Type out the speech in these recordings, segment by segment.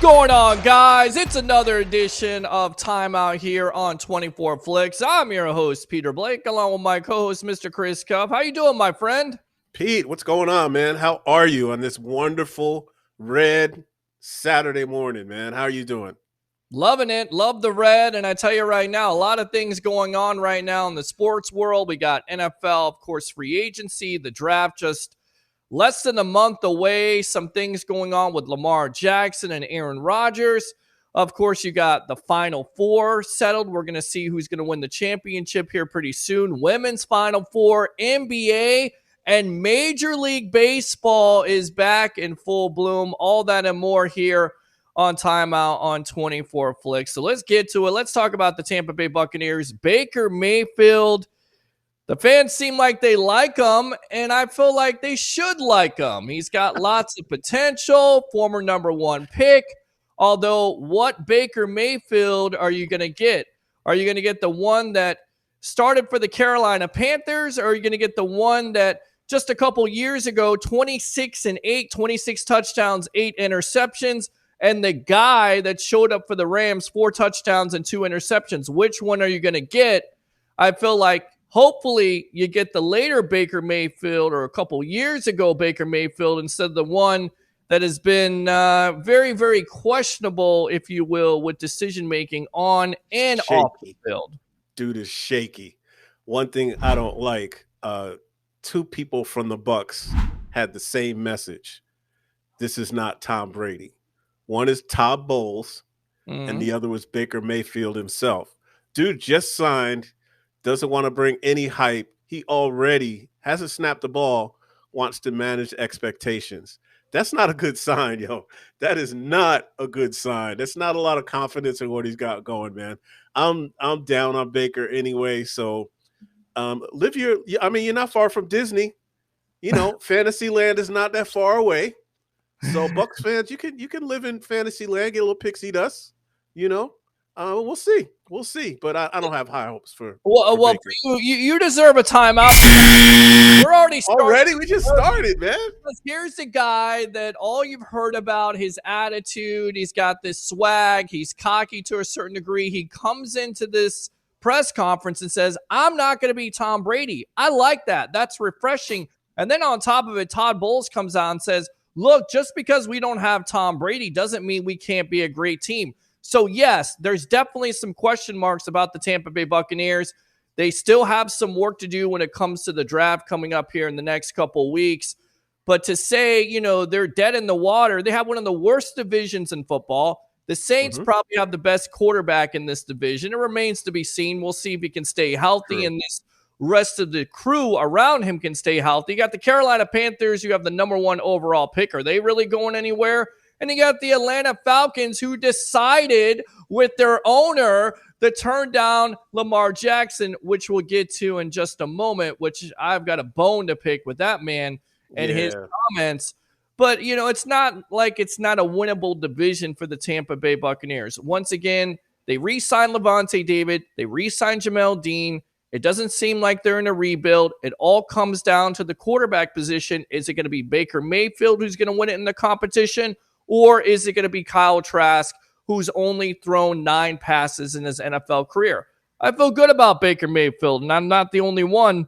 going on, guys? It's another edition of Time Out here on 24 Flix. I'm your host, Peter Blake, along with my co-host, Mr. Chris Cuff. How you doing, my friend? Pete, what's going on, man? How are you on this wonderful red Saturday morning, man? How are you doing? Loving it. Love the red. And I tell you right now, a lot of things going on right now in the sports world. We got NFL, of course, free agency, the draft just less than a month away. Some things going on with Lamar Jackson and Aaron Rodgers. Of course, you got the Final Four settled. We're going to see who's going to win the championship here pretty soon. Women's Final Four, NBA, and Major League Baseball is back in full bloom. All that and more here on Timeout on 24 Flix. So let's get to it. Let's talk about the Tampa Bay Buccaneers. Baker Mayfield. The fans seem like they like him, and I feel like they should like him. He's got lots of potential, former number one pick. Although, what Baker Mayfield are you going to get? Are you going to get the one that started for the Carolina Panthers, or are you going to get the one that just a couple years ago, 26-8, 26 touchdowns, 8 interceptions, and the guy that showed up for the Rams, 4 touchdowns and 2 interceptions? Which one are you going to get? I feel like hopefully you get the later Baker Mayfield, or a couple years ago Baker Mayfield, instead of the one that has been very, very questionable, if you will, with decision-making on and off the field. Dude is shaky. One thing I don't like, 2 people from the Bucs had the same message. This is not Tom Brady. One is Todd Bowles, and the other was Baker Mayfield himself. Dude just signed, doesn't want to bring any hype. He already hasn't snapped the ball, wants to manage expectations. That's not a good sign, yo. That is not a good sign. That's not a lot of confidence in what he's got going, man. I'm down on Baker anyway. So you're not far from Disney. You know, Fantasyland is not that far away. So Bucs fans, you can live in Fantasyland, get a little pixie dust, you know. We'll see. But I don't have high hopes for. Well, you deserve a timeout. We're already started. Already? We just started, man. Here's the guy that all you've heard about, his attitude. He's got this swag. He's cocky to a certain degree. He comes into this press conference and says, "I'm not going to be Tom Brady." I like that. That's refreshing. And then on top of it, Todd Bowles comes out and says, "Look, just because we don't have Tom Brady doesn't mean we can't be a great team." So, yes, there's definitely some question marks about the Tampa Bay Buccaneers. They still have some work to do when it comes to the draft coming up here in the next couple of weeks. But to say, they're dead in the water, they have one of the worst divisions in football. The Saints probably have the best quarterback in this division. It remains to be seen. We'll see if he can stay healthy and this rest of the crew around him can stay healthy. You got the Carolina Panthers. You have the number 1 overall pick. Are they really going anywhere? And you got the Atlanta Falcons, who decided with their owner to turn down Lamar Jackson, which we'll get to in just a moment, which I've got a bone to pick with that man and his comments. But, it's not like it's not a winnable division for the Tampa Bay Buccaneers. Once again, they re-signed Levante David. They re-signed Jamel Dean. It doesn't seem like they're in a rebuild. It all comes down to the quarterback position. Is it going to be Baker Mayfield who's going to win it in the competition? Or is it going to be Kyle Trask, who's only thrown 9 passes in his NFL career? I feel good about Baker Mayfield, and I'm not the only one.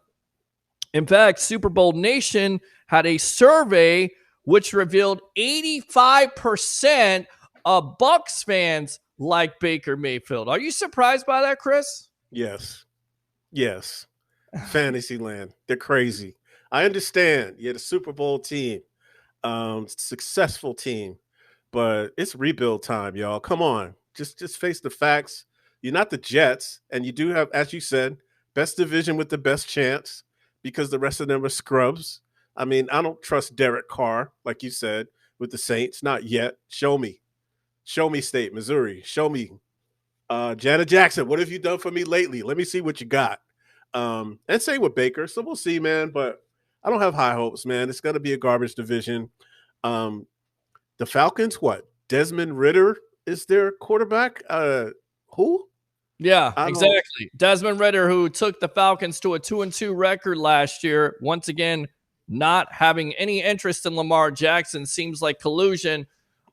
In fact, Super Bowl Nation had a survey which revealed 85% of Bucs fans like Baker Mayfield. Are you surprised by that, Chris? Yes. Fantasyland. They're crazy. I understand. You're the Super Bowl team, successful team. But it's rebuild time, y'all. Come on. Just face the facts. You're not the Jets, and you do have, as you said, best division with the best chance because the rest of them are scrubs. I mean, I don't trust Derek Carr, like you said, with the Saints. Not yet. Show me. Show me State, Missouri. Show me. Janet Jackson, what have you done for me lately? Let me see what you got. And same with Baker. So we'll see, man. But I don't have high hopes, man. It's going to be a garbage division. The Falcons, what? Desmond Ridder is their quarterback? Who? Yeah, exactly. Desmond Ridder, who took the Falcons to a 2-2 record last year. Once again, not having any interest in Lamar Jackson seems like collusion.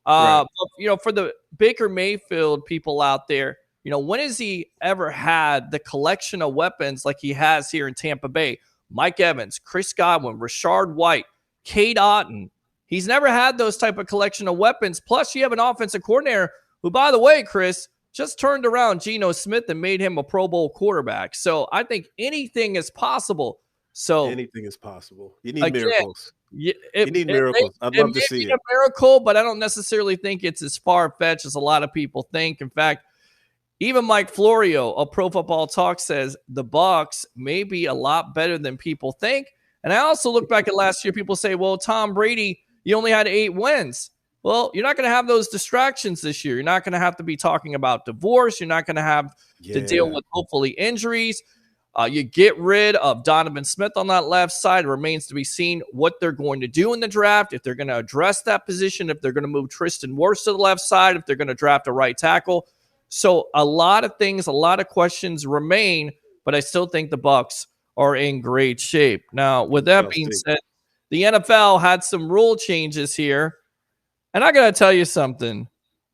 Right. But, for the Baker Mayfield people out there, when has he ever had the collection of weapons like he has here in Tampa Bay? Mike Evans, Chris Godwin, Rashard White, Cade Otton. He's never had those type of collection of weapons. Plus, you have an offensive coordinator who, by the way, Chris, just turned around Geno Smith and made him a Pro Bowl quarterback. So I think anything is possible. So Anything is possible. You need again, miracles. it, You need it, miracles. I'd it love to may see be a it. miracle, but I don't necessarily think it's as far fetched as a lot of people think. In fact, even Mike Florio of Pro Football Talk says the Bucs may be a lot better than people think. And I also look back at last year. People say, "Well, Tom Brady, you only had 8 wins." Well, you're not going to have those distractions this year. You're not going to have to be talking about divorce. You're not going to have to deal Yeah. with hopefully injuries. You get rid of Donovan Smith on that left side. It remains to be seen what they're going to do in the draft, if they're going to address that position, if they're going to move Tristan Wirfs to the left side, if they're going to draft a right tackle. So a lot of things, a lot of questions remain, but I still think the Bucs are in great shape. Now, with that Shall being see. said, the NFL had some rule changes here, and I got to tell you something.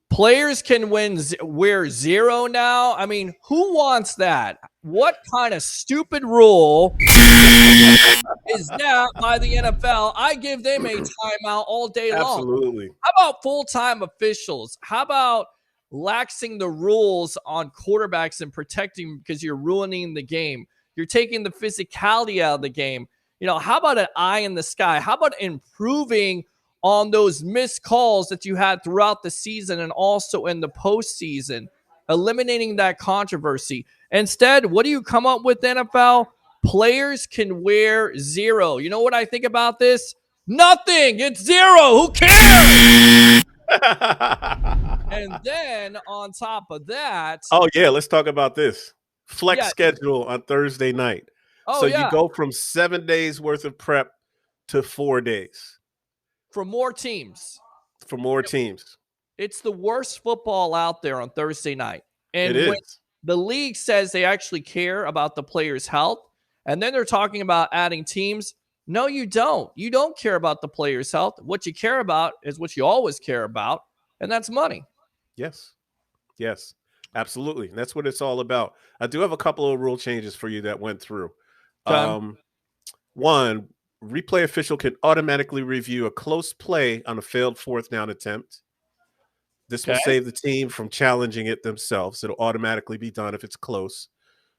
Players can wear 0 now. I mean, who wants that? What kind of stupid rule is that by the NFL? I give them a timeout all day long. Absolutely. How about full-time officials? How about laxing the rules on quarterbacks and protecting because you're ruining the game? You're taking the physicality out of the game. How about an eye in the sky? How about improving on those missed calls that you had throughout the season and also in the postseason, eliminating that controversy? Instead, what do you come up with, NFL? Players can wear 0. You know what I think about this? Nothing. It's 0. Who cares? And then on top of that, Oh yeah, let's talk about this. Flex yeah. schedule on Thursday night. Oh, So you yeah. go from 7 days worth of prep to 4 days For more teams. for more teams. It's the worst football out there on Thursday night. It And when is. the league says they actually care about the players' health, and then they're talking about adding teams, no, you don't. You don't care about the players' health. What you care about is what you always care about, and that's money. Yes. Yes. Absolutely. And that's what it's all about. I do have a couple of rule changes for you that went through. Okay. Um, One, replay official can automatically review a close play on a failed fourth down attempt. This will Okay. save the team from challenging it themselves. It'll automatically be done if it's close.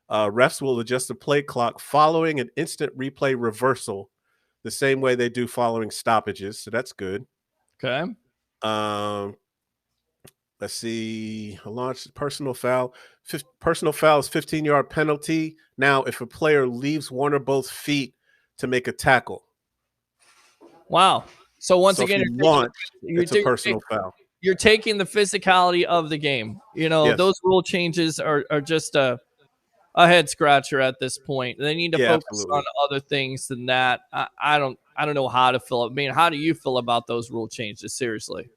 Refs will adjust the play clock following an instant replay reversal, the same way they do following stoppages. So that's good. Okay. Um, let's see. A launch personal foul. Personal foul is 15-yard penalty. Now, if a player leaves one or both feet to make a tackle. Wow. So once So if again, you launch, you're, it's a you're, personal foul. you're taking the physicality of the game. Yes. Those rule changes are just a head scratcher at this point. They need to Yeah, focus on absolutely. other things than that. I don't know how to feel. I mean, how do you feel about those rule changes? Seriously.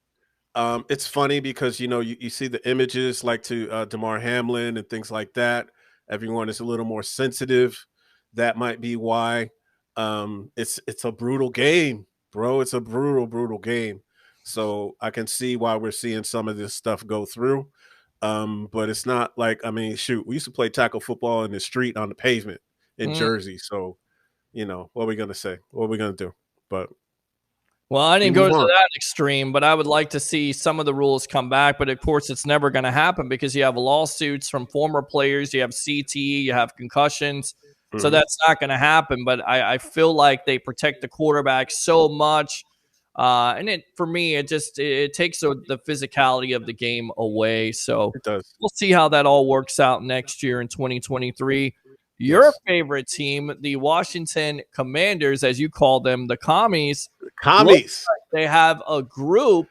It's funny because you see the images like to Damar Hamlin and things like that. Everyone is a little more sensitive. That might be why. It's a brutal game, bro. It's a brutal game. So I can see why we're seeing some of this stuff go through. But it's not like, I mean, shoot, we used to play tackle football in the street on the pavement in Mm. Jersey. So, what are we gonna say? What are we gonna do? But Well, I we didn't go move to on. that extreme, but I would like to see some of the rules come back. But of course, it's never going to happen because you have lawsuits from former players, you have CTE, you have concussions. So Mhm. that's not going to happen. But I feel like they protect the quarterback so much. And for me, it takes the physicality of the game away. So It does. we'll see how that all works out next year in 2023. Your Yes. favorite team, the Washington Commanders, as you call them, the commies, look Commies. like they have a group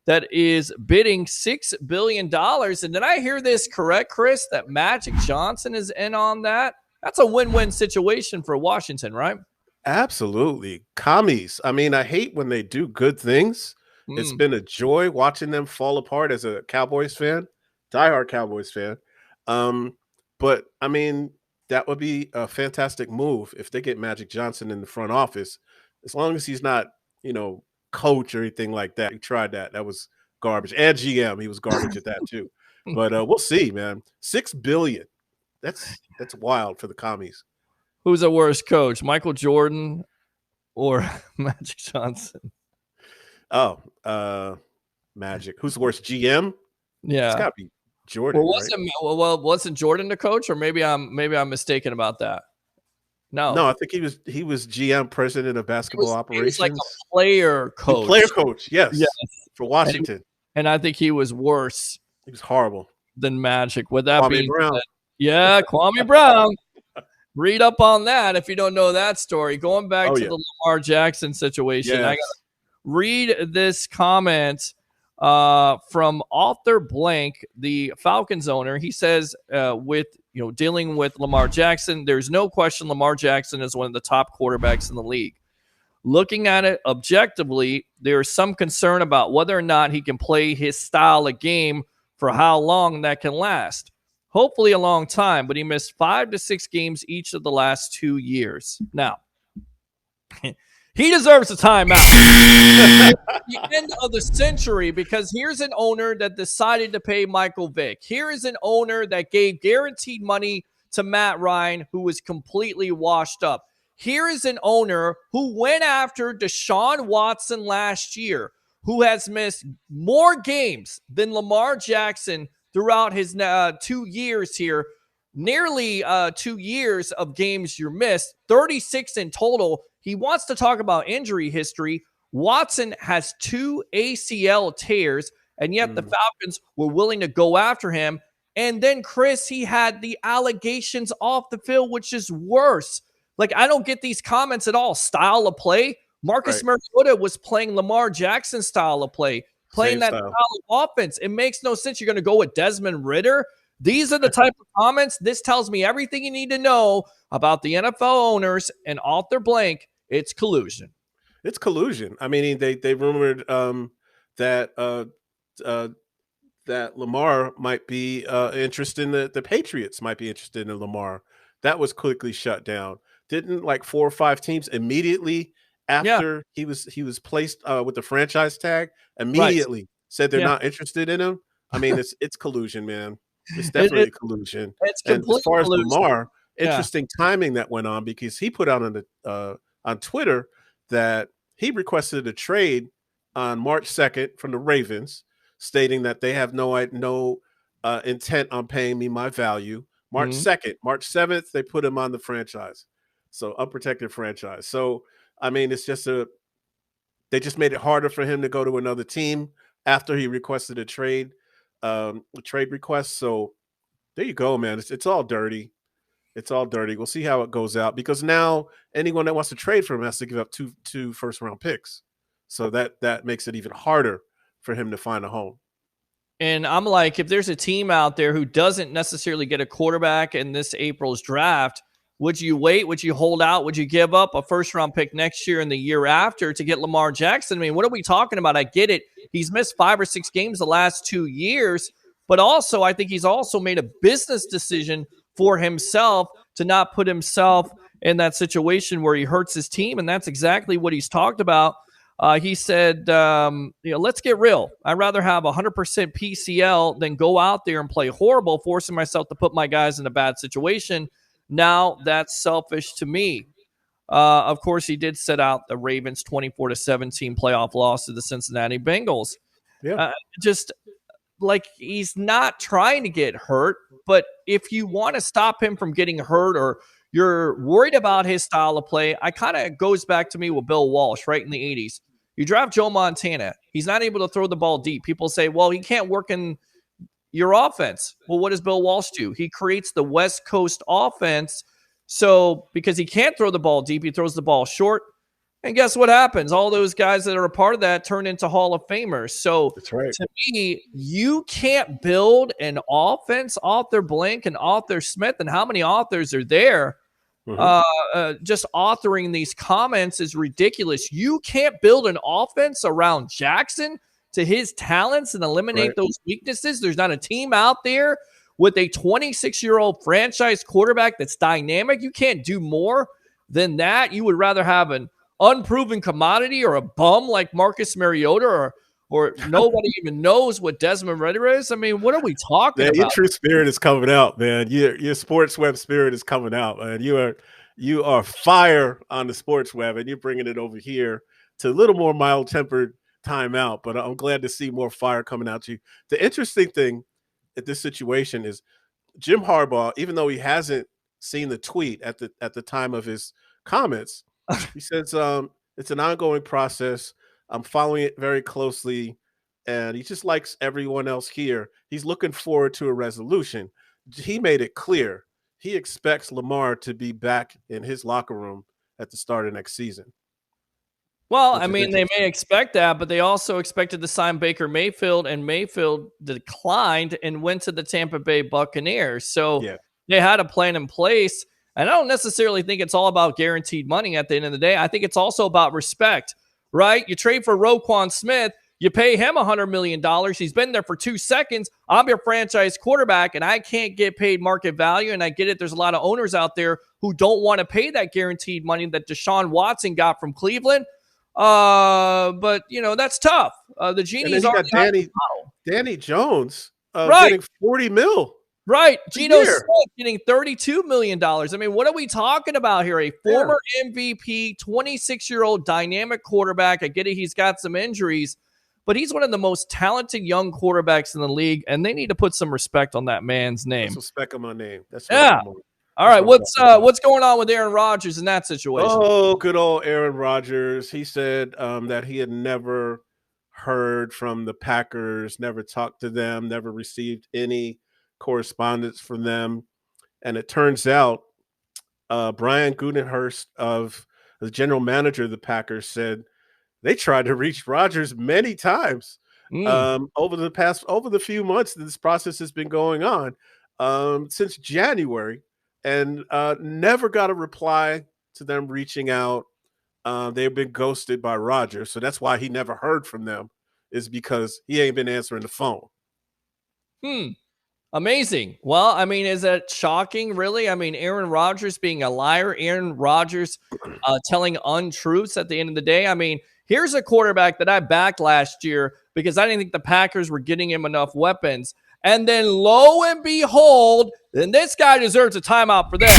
that is bidding $6 billion. And did I hear this correct, Chris, that Magic Johnson is in on that? That's a win-win situation for Washington, right? Absolutely. Commies. I mean, I hate when they do good things. It's Mm. been a joy watching them fall apart as a Cowboys fan, diehard Cowboys fan. Um, but I mean, that would be a fantastic move if they get Magic Johnson in the front office, as long as he's not, coach or anything like that. We tried that. That was garbage. And GM, he was garbage at that too. But we'll see, man. $6 billion. That's wild for the commies. Who's a worse coach, Michael Jordan or Magic Johnson? Oh, Magic. Who's the worst, GM? Yeah, it's got to be Jordan. Well, wasn't Jordan the coach, or maybe I'm mistaken about that. No, I think he was GM, president of basketball operations. He was like a player coach. Player coach, yes, for Washington. And I think he was worse. He was horrible than Magic. With that being Brown. said, yeah, Kwame Brown. Read up on that if you don't know that story. Going back to the Lamar Jackson situation, I got to read this comment from author blank, the Falcons owner. He says, with dealing with Lamar Jackson, there's no question Lamar Jackson is one of the top quarterbacks in the league. Looking at it objectively, there is some concern about whether or not he can play his style of game for how long that can last. Hopefully a long time, but he missed 5 to 6 games each of the last 2 years. Now, he deserves a timeout. The end of the century, because here's an owner that decided to pay Michael Vick. Here is an owner that gave guaranteed money to Matt Ryan, who was completely washed up. Here is an owner who went after Deshaun Watson last year, who has missed more games than Lamar Jackson throughout his 2 years here. Nearly 2 years of games you missed, 36 in total. He wants to talk about injury history. Watson has 2 ACL tears, and yet the Falcons were willing to go after him. And then, Chris, he had the allegations off the field, which is worse. Like, I don't get these comments at all. Style of play. Marcus Mariota was playing Lamar Jackson's style of play, playing that style of offense. It makes no sense. You're going to go with Desmond Ridder. These are the type of comments. This tells me everything you need to know about the NFL owners and author blank. It's collusion. It's collusion. I mean, they rumored that Lamar might be interested in the Patriots might be interested in Lamar. That was quickly shut down. Didn't like 4 or 5 teams immediately after he was placed with the franchise tag immediately said they're not interested in him. I mean, it's collusion, man. It's definitely collusion. And as far as Lamar, interesting timing that went on, because he put out on Twitter that he requested a trade on March 2nd from the Ravens, stating that they have no intent on paying me my value. March 2nd, March 7th, they put him on the franchise. So unprotected franchise. So, I mean, it's just they just made it harder for him to go to another team after he requested a trade request. So there you go, man. It's all dirty. It's all dirty. We'll see how it goes out, because now anyone that wants to trade for him has to give up two first-round picks. So that makes it even harder for him to find a home. And I'm like, if there's a team out there who doesn't necessarily get a quarterback in this April's draft, would you wait? Would you hold out? Would you give up a first-round pick next year and the year after to get Lamar Jackson? I mean, what are we talking about? I get it. He's missed 5 or 6 games the last 2 years, but also I think he's also made a business decision for himself to not put himself in that situation where he hurts his team, and that's exactly what he's talked about. He said, let's get real. I'd rather have 100% PCL than go out there and play horrible, forcing myself to put my guys in a bad situation. Now that's selfish to me. Of course, he did set out the Ravens 24-17 playoff loss to the Cincinnati Bengals. Yeah. Just like, he's not trying to get hurt, but if you want to stop him from getting hurt, or you're worried about his style of play, I kind of goes back to me with Bill Walsh right in the 80s. You draft Joe Montana. He's not able to throw the ball deep. People say, well, he can't work in your offense. Well, what does Bill Walsh do? He creates the West Coast offense. So because he can't throw the ball deep, he throws the ball short. And guess what happens? All those guys that are a part of that turn into Hall of Famers. So that's right. To me, you can't build an offense, author blank and author Smith, and how many authors are there? Just authoring these comments is ridiculous. You can't build an offense around Jackson to his talents and eliminate those weaknesses. There's not a team out there with a 26-year-old franchise quarterback that's dynamic. You can't do more than that. You would rather have an unproven commodity or a bum like Marcus Mariota or nobody even knows what Desmond Ritter is. I mean, what are we talking Man, your about? true spirit is coming out, man. Your sports web spirit is coming out, man. You are fire on the sports web, and you're bringing it over here to a little more mild tempered timeout. But I'm glad to see more fire coming out to you. The interesting thing at this situation is Jim Harbaugh, even though he hasn't seen the tweet at the time of his comments, he says it's an ongoing process. I'm following it very closely, and he just likes everyone else here. He's looking forward to a resolution. He made it clear he expects Lamar to be back in his locker room at the start of next season, Well, I which is mean, they may interesting. expect that, but they also expected to sign Baker Mayfield, and Mayfield declined and went to the Tampa Bay Buccaneers. So Yeah, they had a plan in place. And I don't necessarily think it's all about guaranteed money at the end of the day. I think it's also about respect, right? You trade for Roquan Smith, you pay him $100 million. He's been there for 2 seconds. I'm your franchise quarterback, and I can't get paid market value. And I get it. There's a lot of owners out there who don't want to pay that guaranteed money that Deshaun Watson got from Cleveland. But that's tough. The and then genie's you already got out of the bottle. Danny Jones Right, getting 40 mil right. a Geno Smith year. getting $32 million. I mean, what are we talking about here? A Yeah. former MVP, 26-year-old dynamic quarterback. I get it. He's got some injuries, but he's one of the most talented young quarterbacks in the league, and they need to put some respect on that man's Put name. some spec on my name. That's right, Yeah. Lamar. All That's right. what I'm talking about. What's going on with Aaron Rodgers in that situation? Oh, good old Aaron Rodgers. He said that he had never heard from the Packers, never talked to them, never received any correspondence from them. And it turns out Brian Gutenhurst, of the general manager of the Packers, said they tried to reach Rodgers many times Mm. over the few months that this process has been going on, since January, and never got a reply to them reaching out. They've been ghosted by Rodgers, so that's why he never heard from them. Is because he ain't been answering the phone. Hmm. Amazing. Well, I mean, is that shocking, really? I mean, Aaron Rodgers being a liar, Aaron Rodgers telling untruths at the end of the day. I mean, here's a quarterback that I backed last year because I didn't think the Packers were getting him enough weapons. And then lo and behold, then this guy deserves a timeout for this.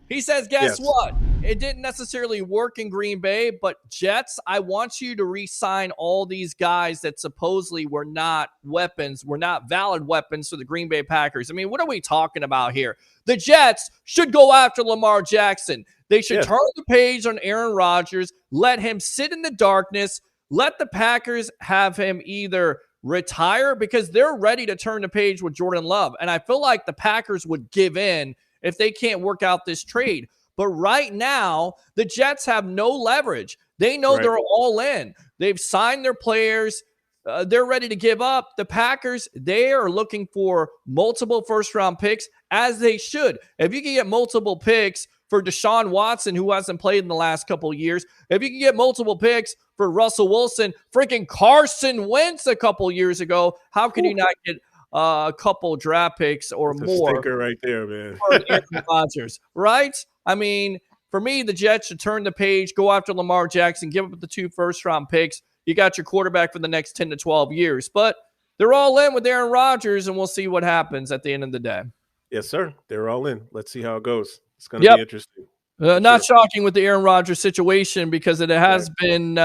He says, guess Yes, what? It didn't necessarily work in Green Bay, but Jets, I want you to re-sign all these guys that supposedly were not weapons, were not valid weapons for the Green Bay Packers. I mean, what are we talking about here? The Jets should go after Lamar Jackson. They should yes, turn the page on Aaron Rodgers, let him sit in the darkness, let the Packers have him either retire because they're ready to turn the page with Jordan Love. And I feel like the Packers would give in if they can't work out this trade. But right now, the Jets have no leverage. They know right. they're all in. They've signed their players. They're ready to give up. The Packers, they are looking for multiple first-round picks, as they should. If you can get multiple picks for Deshaun Watson, who hasn't played in the last couple of years, if you can get multiple picks for Russell Wilson, freaking Carson Wentz a couple of years ago, how can you Whew, not get a couple draft picks or that's a more stinker right there, man. for Aaron Rodgers, right? I mean, for me, the Jets should turn the page, go after Lamar Jackson, give up the 2 first-round picks. You got your quarterback for the next 10 to 12 years. But they're all in with Aaron Rodgers, and we'll see what happens at the end of the day. Yes, sir. They're all in. Let's see how it goes. It's going to Yep. be interesting for Not sure. shocking with the Aaron Rodgers situation because it Right. has been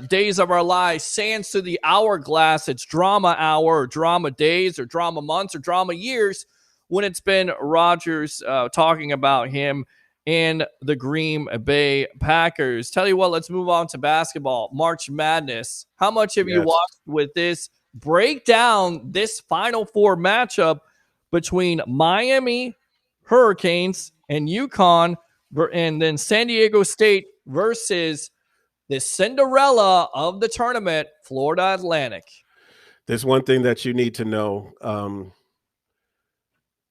days of our lives, sands to the hourglass. It's drama hour or drama days or drama months or drama years when it's been Rodgers talking about him and the Green Bay Packers. Tell you what, let's move on to basketball. March Madness. How much have you Yes. watched with this? Break down this Final Four matchup between Miami Hurricanes and UConn and then San Diego State versus the Cinderella of the tournament, Florida Atlantic. There's one thing that you need to know.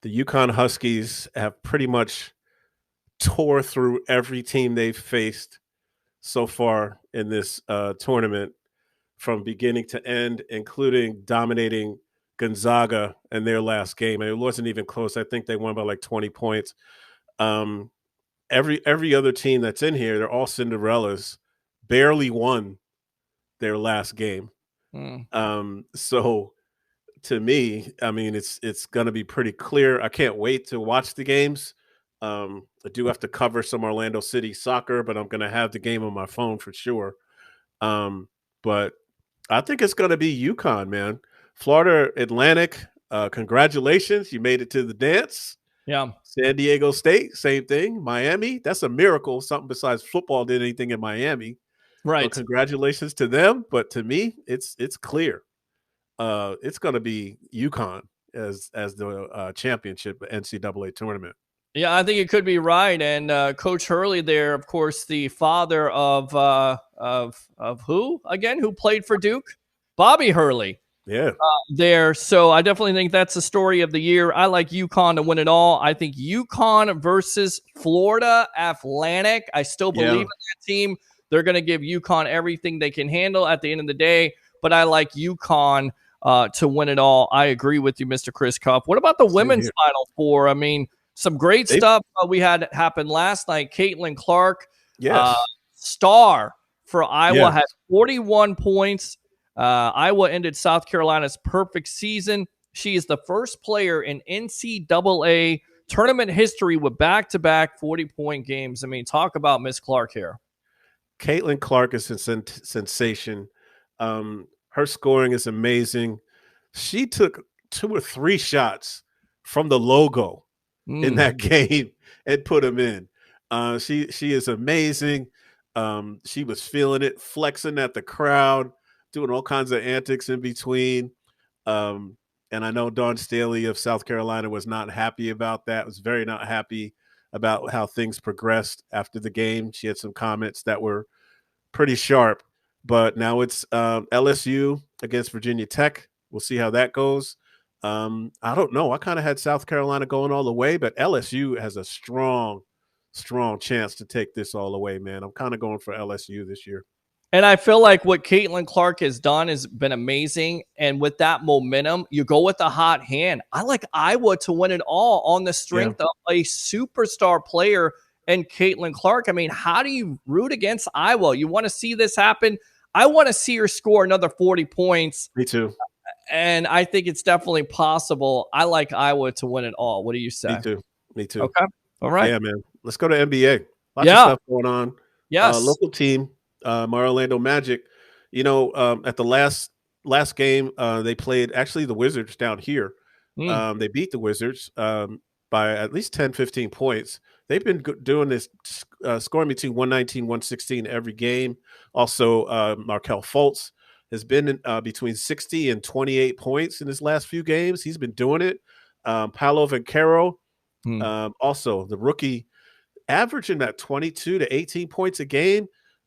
The Yukon Huskies have pretty much tore through every team they've faced so far in this tournament from beginning to end, including dominating Gonzaga in their last game. And it wasn't even close. I think they won by like 20 points. Um, every other team that's in here, they're all Cinderellas, barely won their last game. Mm. So to me, I mean, it's going to be pretty clear. I can't wait to watch the games. I do have to cover some Orlando City soccer, but I'm going to have the game on my phone for sure. But I think it's going to be UConn, man. Florida Atlantic, congratulations. You made it to the dance. Yeah. San Diego State, same thing. Miami, that's a miracle. Something besides football did anything in Miami. But Right. congratulations to them. But to me, it's clear. It's going to be UConn as the championship NCAA tournament. Yeah, I think it could be right. And Coach Hurley there, of course, the father of who again? Who played for Duke? Bobby Hurley. Yeah, There. So I definitely think that's the story of the year. I like UConn to win it all. I think UConn versus Florida Atlantic. I still believe yeah, in that team. They're going to give UConn everything they can handle at the end of the day. But I like UConn to win it all. I agree with you, Mr. Chris Cuff. What about the same women's here. Final Four? I mean, some great They stuff we had happen last night. Caitlin Clark, uh, yes, star for Iowa, yes. had 41 points. Iowa ended South Carolina's perfect season. She is the first player in NCAA tournament history with back-to-back 40-point games. I mean, talk about Miss Clark here. Caitlin Clark is a sensation. Her scoring is amazing. She took 2 or 3 shots from the logo in Mm. that game and put them in. She is amazing. She was feeling it, flexing at the crowd, doing all kinds of antics in between. Um, and I know Dawn Staley of South Carolina was not happy about that. Was very not happy about how things progressed after the game. She had some comments that were pretty sharp. But now it's LSU against Virginia Tech. We'll see how that goes. I don't know. I kind of had South Carolina going all the way, but LSU has a strong, strong chance to take this all the way, man. I'm kind of going for LSU this year. And I feel like what Caitlin Clark has done has been amazing. And with that momentum, you go with a hot hand. I like Iowa to win it all on the Yeah, strength of a superstar player and Caitlin Clark. I mean, how do you root against Iowa? You want to see this happen? I want to see her score another 40 points. me too. And I think it's definitely possible. I like Iowa to win it all. What do you Me say? too. Me too. Okay. All right. Yeah, man. Let's go to NBA. Lots of Yeah. stuff going on. Yes. Local team, my Orlando Magic. At the last game, they played actually the Wizards down here. Mm. They beat the Wizards by at least 10, 15 points. They've been doing this, scoring between 119, 116 every game. Also, Markel Fultz has been between 60 and 28 points in his last few games. He's been doing it. Paolo Vancaro, Mm. also the rookie, averaging that 22 to 18 points a game.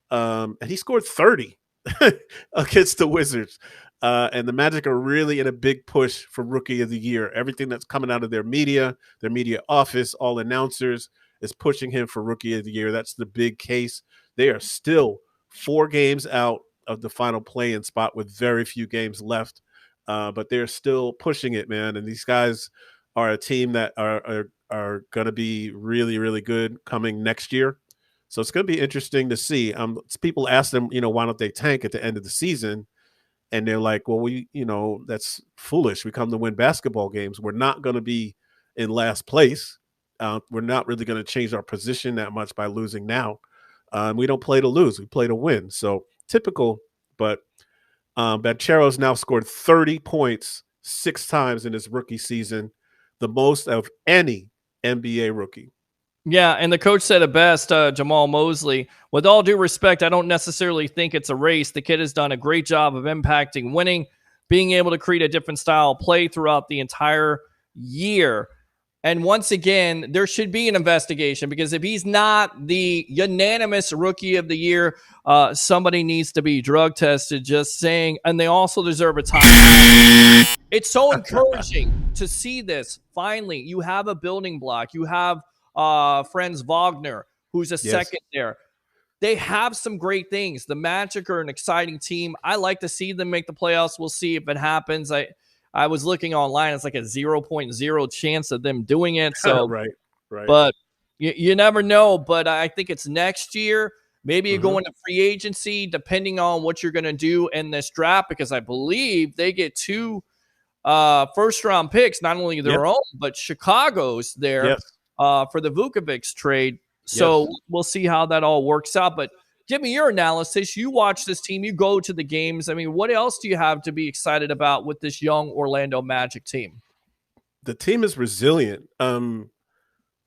And he scored 30 against the Wizards. And the Magic are really in a big push for Rookie of the Year. Everything that's coming out of their media office, all announcers is pushing him for Rookie of the Year. That's the big case. They are still 4 games out of the final play-in spot with very few games left. But they're still pushing it, man. And these guys are a team that are going to be really, really good coming next year. So it's going to be interesting to see. People ask them, why don't they tank at the end of the season? And they're like, well, that's foolish. We come to win basketball games. We're not going to be in last place. We're not really going to change our position that much by losing now. We don't play to lose. We play to win. So typical, but Banchero's now scored 30 points 6 times in his rookie season, the most of any NBA rookie. Yeah, and the coach said it best, Jamal Mosley. With all due respect, I don't necessarily think it's a race. The kid has done a great job of impacting winning, being able to create a different style of play throughout the entire year. And once again, there should be an investigation because if he's not the unanimous rookie of the year, somebody needs to be drug tested, just saying. And they also deserve a time. It's so encouraging to see this. Finally, you have a building block. You have Franz Wagner, who's a Yes. second there. They have some great things. The Magic are an exciting team. I like to see them make the playoffs. We'll see if it happens. I was looking online. It's like a 0.0 chance of them doing it. So, Right. but you never know. But I think it's next year. Maybe you go Mhm. into free agency depending on what you're going to do in this draft, because I believe they get two first round picks, not only Yep. their own, but Chicago's there Yes. for the Vukovic trade. So Yes. we'll see how that all works out. But give me your analysis. You watch this team, you go to the games. I mean, what else do you have to be excited about with this young Orlando Magic team? The team is resilient.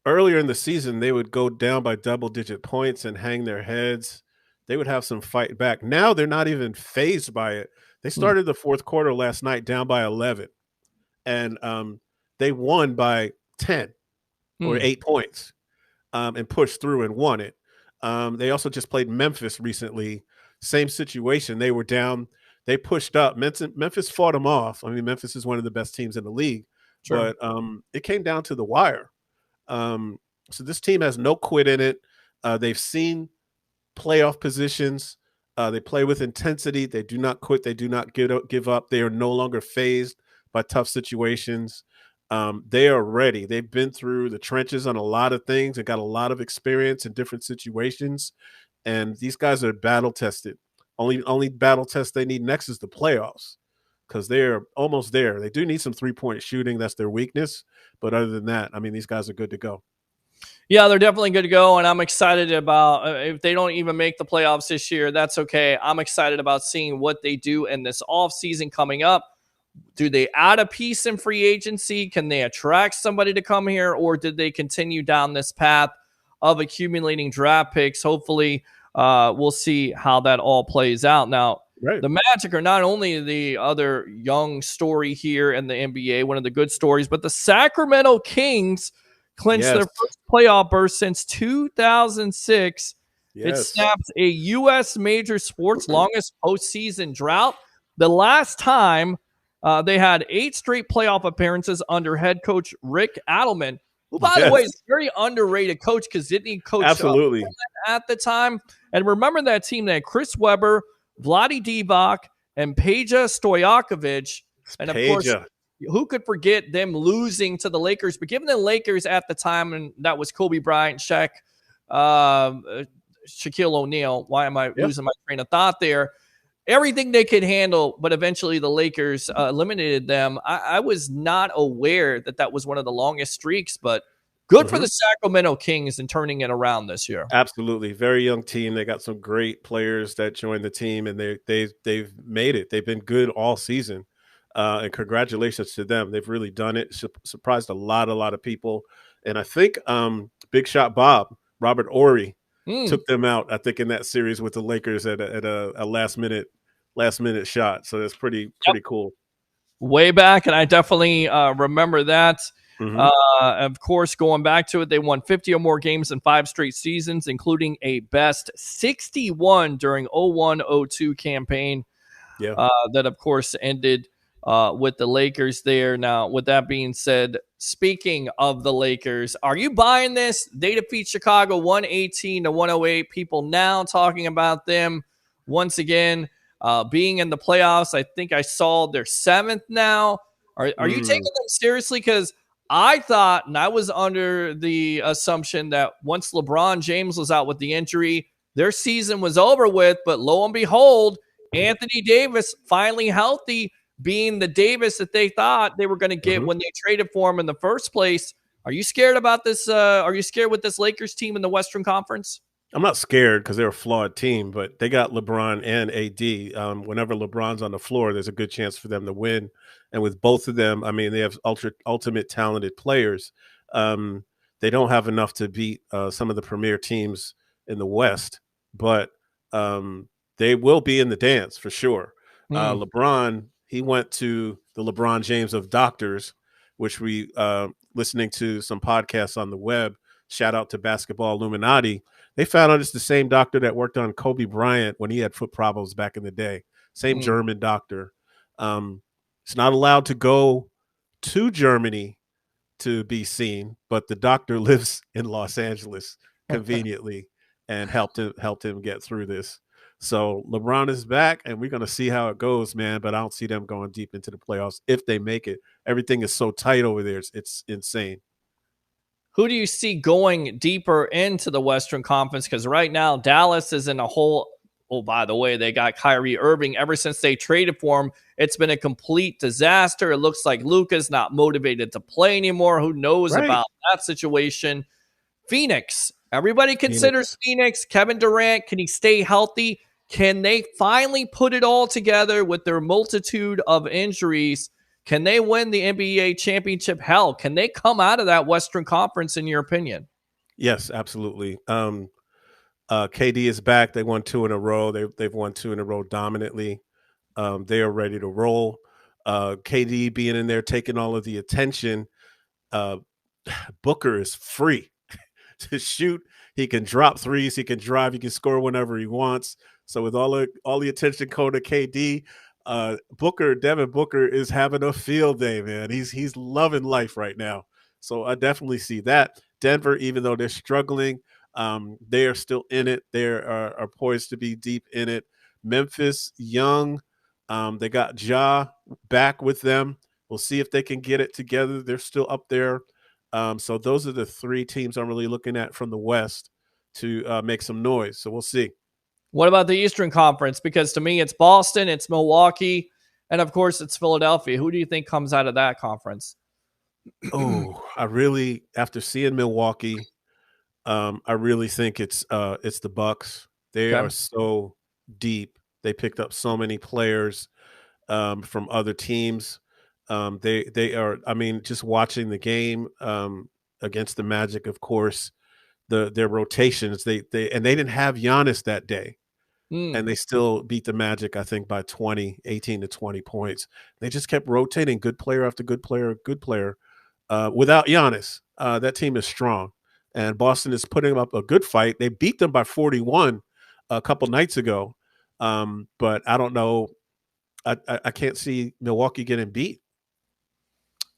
Earlier in the season, they would go down by double-digit points and hang their heads. They would have some fight back. Now they're not even phased by it. They Hmm. started the fourth quarter last night down by 11, and they won by 10 or Hmm. 8 points, and pushed through and won it. They also just played Memphis recently. Same situation. They were down. They pushed up. Memphis fought them off. I mean, Memphis is one of the best teams in the league, Sure. but it came down to the wire. Um, so this team has no quit in it. They've seen playoff positions. They play with intensity. They do not quit. They do not give up. They are no longer phased by tough situations. They are ready. They've been through the trenches on a lot of things and got a lot of experience in different situations. And these guys are battle tested. Only battle test they need next is the playoffs, because they're almost there. They do need some 3-point shooting. That's their weakness. But other than that, I mean, these guys are good to go. Yeah, they're definitely good to go, and I'm excited about if they don't even make the playoffs this year, that's okay. I'm excited about seeing what they do in this offseason coming up. Do they add a piece in free agency? Can they attract somebody to come here, or did they continue down this path of accumulating draft picks? Hopefully, we'll see how that all plays out. Now, Right. the Magic are not only the other young story here in the NBA, one of the good stories, but the Sacramento Kings clinched Yes. their first playoff berth since 2006. It Yes. snaps a U.S. major sports longest postseason drought. The last time they had 8 straight playoff appearances under head coach Rick Adelman, who, by the way, Yes. is a very underrated coach because didn't he coach Absolutely. at the time? And remember that team that had Chris Webber, Vlade Divac, and Peja Stojakovic. And of course, Peja. who could forget them losing to the Lakers? But given the Lakers at the time, and that was Kobe Bryant, Shaq, Shaquille O'Neal. Why am I Yeah. losing my train of thought there? Everything they could handle, but eventually the Lakers eliminated them. I was not aware that that was one of the longest streaks, but good for the Mhm. Sacramento Kings in turning it around this year. Absolutely. Very young team. They got some great players that joined the team, and they've made it. They've been good all season. And congratulations to them. They've really done it. Surprised a lot of people. And I think Big Shot Robert Ory, Mm. took them out, I think, in that series with the Lakers at a last minute shot. So that's pretty cool. Way back, and I definitely remember that. Hmm. Of course, going back to it, they won 50 or more games in 5 straight seasons, including a best 61 during 01-02 campaign. Yeah. That of course ended with the Lakers there. Now, with that being said, speaking of the Lakers, are you buying this? They defeat Chicago 118-108. People now talking about them once again being in the playoffs. I think I saw they're 7th now. Are you taking Mm. them seriously? Because I thought, and I was under the assumption that once LeBron James was out with the injury, their season was over with. But lo and behold, Anthony Davis finally healthy, being the Davis that they thought they were going to get Mhm. when they traded for him in the first place. Are you scared about this? Are you scared with this Lakers team in the Western Conference? I'm not scared because they're a flawed team, but they got LeBron and AD. Whenever LeBron's on the floor, there's a good chance for them to win. And with both of them, I mean, they have ultimate talented players. Um, they don't have enough to beat some of the premier teams in the West, but they will be in the dance for sure. Hmm. LeBron, he went to the LeBron James of doctors, which we listening to some podcasts on the web. Shout out to Basketball Illuminati. They found out it's the same doctor that worked on Kobe Bryant when he had foot problems back in the day. Same Hmm. German doctor. It's not allowed to go to Germany to be seen, but the doctor lives in Los Angeles conveniently and helped him get through this. So LeBron is back, and we're going to see how it goes, man. But I don't see them going deep into the playoffs if they make it. Everything is so tight over there; it's insane. who do you see going deeper into the Western Conference? Because right now, Dallas is in a whole. Oh, by the way, they got Kyrie Irving. Ever since they traded for him, it's been a complete disaster. It looks like Luka's not motivated to play anymore. Who knows Right. about that situation? Phoenix. Everybody considers Phoenix. Phoenix. Kevin Durant, can he stay healthy? Can they finally put it all together with their multitude of injuries? Can they win the NBA championship? Hell, can they come out of that Western Conference, in your opinion? Yes, absolutely. KD is back. They won 2 in a row. They've won 2 in a row dominantly. They are ready to roll. KD being in there, taking all of the attention. Uh, Booker is free to shoot. He can drop threes. He can drive. He can score whenever he wants. So with all the attention going to KD, Devin Booker is having a field day, man. He's loving life right now. So I definitely see that. Denver, even though they're struggling, they are still in it. They are poised to be deep in it. Memphis, young. They got Ja back with them. We'll see if they can get it together. They're still up there. So those are the 3 teams I'm really looking at from the West to make some noise. So we'll see. What about the Eastern Conference? Because to me, it's Boston, it's Milwaukee, and of course, it's Philadelphia. Who do you think comes out of that conference? Oh, I really, after seeing Milwaukee, I really think it's the Bucks. They Okay. are so deep. They picked up so many players from other teams. They are. I mean, just watching the game against the Magic, of course, their rotations. They didn't have Giannis that day, Hmm. and they still beat the Magic, I think, by 18 to 20 points. They just kept rotating good player after good player, good player. Without Giannis, that team is strong. And Boston is putting up a good fight. They beat them by 41 a couple nights ago. But I don't know. I can't see Milwaukee getting beat.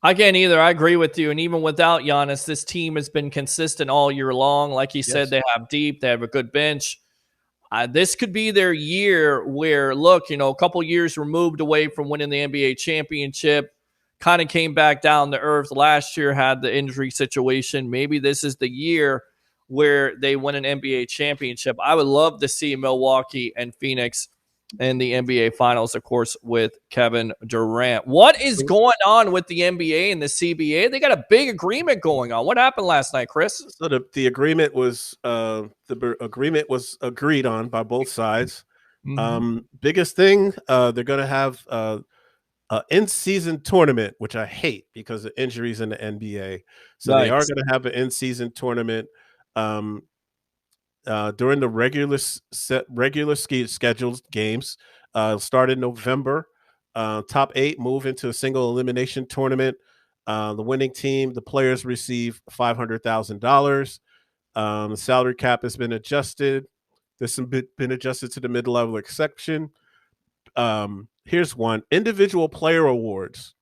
I can't either. I agree with you. And even without Giannis, this team has been consistent all year long. Like you said, Yes. they have deep, they have a good bench. This could be their year where, look, a couple years removed away from winning the NBA championship, kind of came back down to earth last year, had the injury situation. Maybe this is the year where they win an NBA championship. I would love to see Milwaukee and Phoenix in the NBA finals, of course, with Kevin Durant. What is going on with the NBA and the CBA? They got a big agreement going on. What happened last night, Chris? So the agreement was agreed on by both sides. Mm-hmm. Biggest thing, they're going to have in-season tournament, which I hate because of injuries in the NBA. So they are Nice. going to have an in-season tournament um, during the scheduled games. Start in November. Top 8 move into a single elimination tournament. The winning team, the players receive $500,000. The salary cap has been adjusted. There's been adjusted to the mid-level exception. Here's one: individual player awards.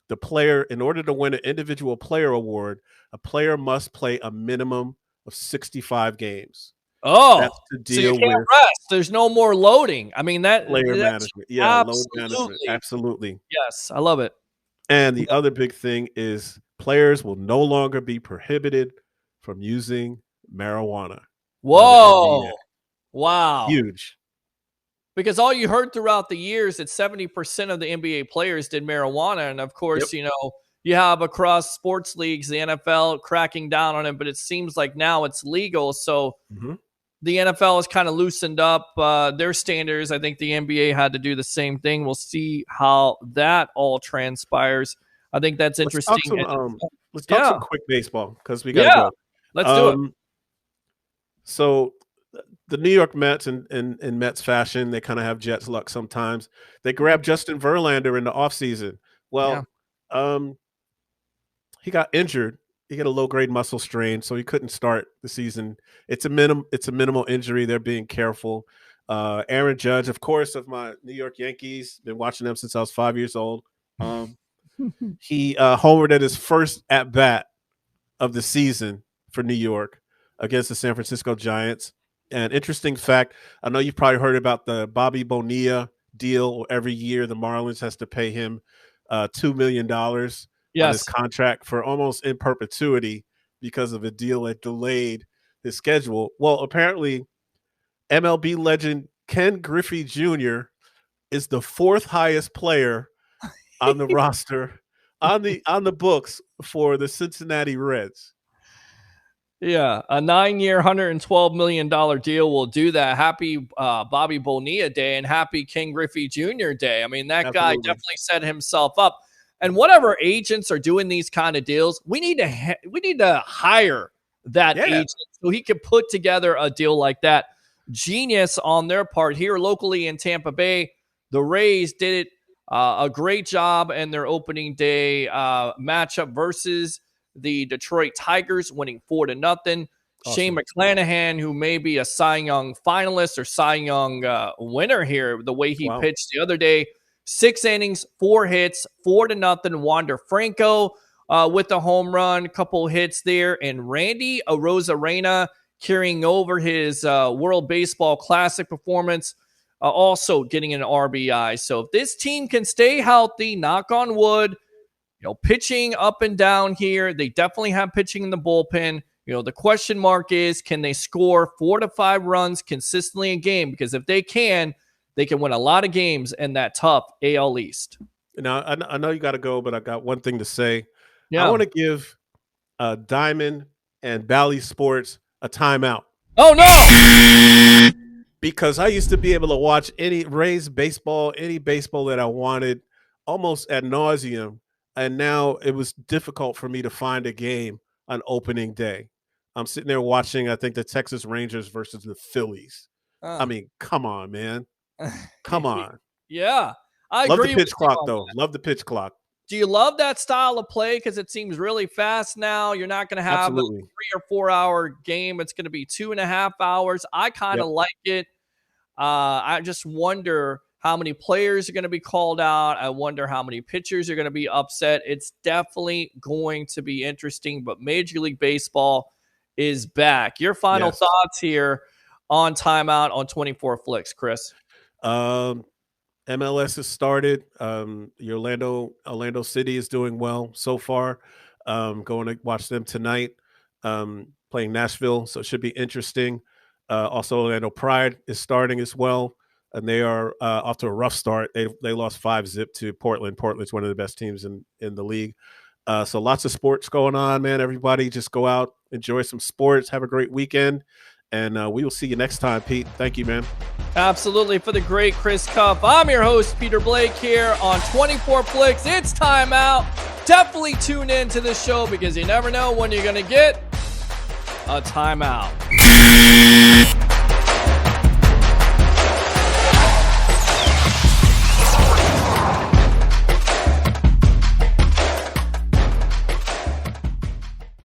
The player, in order to win an individual player award, a player must play a minimum of 65 games. Oh, That's to so you deal can't with rest. There's no more loading. I mean, player that's management. Yeah, load management. absolutely Absolutely. yes. I love it. And the other big thing is players will no longer be prohibited from using marijuana by the NBA. Whoa. Wow. Huge. Because all you heard throughout the years that 70% of the NBA players did marijuana. And of Yep. course, you have across sports leagues, the NFL cracking down on it, but it seems like now it's legal. So Mhm. the NFL has kind of loosened up their standards. I think the NBA had to do the same thing. We'll see how that all transpires. I think that's Let's talk interesting. some let's talk Yeah, some quick baseball because we got to yeah, go. let's do it. Um so the New York Mets in Mets fashion, they kind of have Jets luck sometimes. They grab Justin Verlander in the offseason. Yeah. Well, um he got injured. He got a low grade muscle strain, so he couldn't start the season. It's a minimal injury. They're being careful. Aaron Judge, of course, of my New York Yankees, been watching them since I was 5 years old. Um, he homered at his first at bat of the season for New York against the San Francisco Giants. And interesting fact, I know you've probably heard about the Bobby Bonilla deal. Every year, the Marlins has to pay him $2 million on his Yes. contract for almost in perpetuity. because of a deal that delayed his schedule. Well, apparently, MLB legend Ken Griffey Jr. is the fourth highest player on the roster on the books for the Cincinnati Reds. Yeah, a 9-year, $112 million deal will do that. Happy Bobby Bonilla Day and happy King Griffey Jr. Day. I mean, that guy definitely set himself up. And whatever agents are doing these kind of deals, we need to hire that agent so he can put together a deal like that. Genius on their part. Here locally in Tampa Bay, the Rays did a great job in their opening day matchup versus the Detroit Tigers, winning 4-0. Awesome. Shane McClanahan, who may be a Cy Young finalist or Cy Young winner here, the way he pitched the other day, 6 innings, 4 hits, 4-0. Wander Franco with a home run, couple hits there, and Randy Arozarena carrying over his World Baseball Classic performance, also getting an RBI. So if this team can stay healthy, knock on wood, pitching up and down here. They definitely have pitching in the bullpen. The question mark is, can they score 4 to 5 runs consistently a game? Because if they can win a lot of games in that tough AL East. Now, I know you got to go, but I got one thing to say. Yeah. I want to give Diamond and Bally Sports a timeout. Oh, no! Because I used to be able to watch any Rays baseball, any baseball that I wanted, almost ad nauseum. And now it was difficult for me to find a game on opening day. I'm sitting there watching, I think, the Texas Rangers versus the Phillies. I mean, come on, man. Come on. Yeah. I love agree the pitch clock, though. Love the pitch clock. Do you love that style of play? Because it seems really fast now. You're not going to have a 3 or 4 hour game. It's going to be 2.5 hours. I kind of like it. I just wonder how many players are going to be called out. I wonder how many pitchers are going to be upset. It's definitely going to be interesting, but Major League Baseball is back. Your final thoughts here on timeout on 24 Flix, Chris? MLS has started. Orlando City is doing well so far. Going to watch them tonight, playing Nashville, so it should be interesting. Also, Orlando Pride is starting as well, and they are off to a rough start. They lost 5-0 to Portland. Portland's one of the best teams in the league. So lots of sports going on, man. Everybody just go out, enjoy some sports, have a great weekend, and we will see you next time, Pete. Thank you, man. Absolutely. For the great Chris Cuff, I'm your host, Peter Blake, here on 24 Flix. It's timeout. Definitely tune in to this show because you never know when you're going to get a timeout.